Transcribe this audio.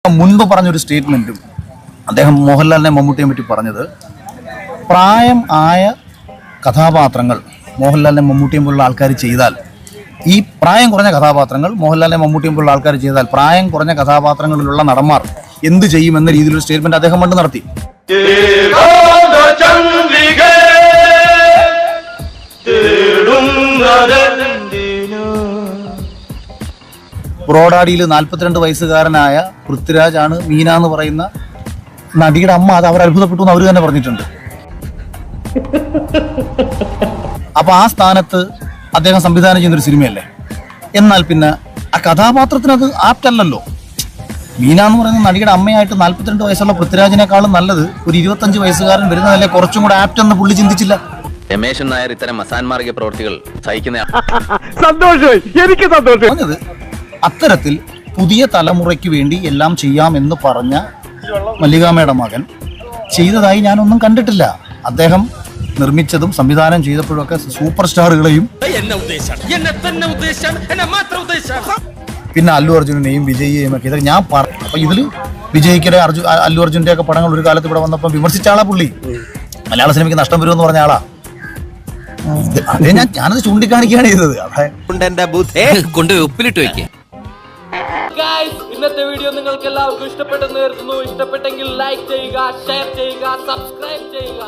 മുൻപ് പറഞ്ഞൊരു സ്റ്റേറ്റ്മെന്റും അദ്ദേഹം മോഹൻലാലിനെ മമ്മൂട്ടിയെ പറ്റി പറഞ്ഞത്, പ്രായം ആയ കഥാപാത്രങ്ങൾ മോഹൻലാലിനെ മമ്മൂട്ടിയും പോലുള്ള ആൾക്കാർ ചെയ്താൽ, ഈ പ്രായം കുറഞ്ഞ കഥാപാത്രങ്ങൾ മോഹൻലാലിനെ മമ്മൂട്ടിയും പോലുള്ള ആൾക്കാർ ചെയ്താൽ പ്രായം കുറഞ്ഞ കഥാപാത്രങ്ങളിലുള്ള നടന്മാർ എന്ത് ചെയ്യുമെന്ന രീതിയിലൊരു സ്റ്റേറ്റ്മെന്റ് അദ്ദേഹം പണ്ട് നടത്തി. ബ്രോഡാഡിയിൽ 42 വയസ്സുകാരനായ പൃഥ്വിരാജ് ആണ് മീന എന്ന് പറയുന്ന നടിയുടെ അമ്മ. അത് അവർ അത്ഭുതപ്പെട്ടു എന്ന് അവർ തന്നെ പറഞ്ഞിട്ടുണ്ട്. അപ്പൊ ആ സ്ഥാനത്ത് അദ്ദേഹം സംവിധാനം ചെയ്യുന്നൊരു സിനിമയല്ലേ. എന്നാൽ പിന്നെ ആ കഥാപാത്രത്തിന് അത് ആപ്റ്റല്ലല്ലോ. മീന എന്ന് പറയുന്ന നടിയുടെ അമ്മയായിട്ട് 42 വയസ്സുള്ള പൃഥ്വിരാജിനേക്കാളും നല്ലത് ഒരു 25 വയസ്സുകാരൻ വരുന്നതല്ലേ കുറച്ചും കൂടെ ആപ്റ്റ് എന്ന് പുള്ളി ചിന്തിച്ചില്ല. രമേശൻ നായർ ഇത്തരം അസാൻമാർഗിക പ്രവർത്തികൾ സഹിക്കുന്ന പറഞ്ഞത് അത്തരത്തിൽ പുതിയ തലമുറയ്ക്ക് വേണ്ടി എല്ലാം ചെയ്യാമെന്ന് പറഞ്ഞ മല്ലികാമ്മയുടെ മകൻ ചെയ്തതായി ഞാനൊന്നും കണ്ടിട്ടില്ല. അദ്ദേഹം നിർമ്മിച്ചതും സംവിധാനം ചെയ്തപ്പോഴൊക്കെ സൂപ്പർ സ്റ്റാറുകളെയും പിന്നെ അല്ലു അർജുനെയും വിജയിയെയും ഒക്കെ ഇതൊക്കെ ഞാൻ പറഞ്ഞു. അപ്പൊ ഇതില് വിജയിക്കരെ അല്ലു അർജുന്റെ ഒക്കെ പടങ്ങൾ ഒരു കാലത്ത് ഇവിടെ വന്നപ്പോൾ വിമർശിച്ച ആളാ പുള്ളി. മലയാള സിനിമയ്ക്ക് നഷ്ടം വരുമെന്ന് പറഞ്ഞ ആളാ. അതേ ഞാനത് ചൂണ്ടിക്കാണിക്കുകയാണ് ചെയ്തത്. ഇന്നത്തെ വീഡിയോ നിങ്ങൾക്ക് എല്ലാവർക്കും ഇഷ്ടപ്പെട്ടെന്ന് കരുതുന്നു. ഇഷ്ടപ്പെട്ടെങ്കിൽ ലൈക്ക് ചെയ്യുക, ഷെയർ ചെയ്യുക, സബ്സ്ക്രൈബ് ചെയ്യുക.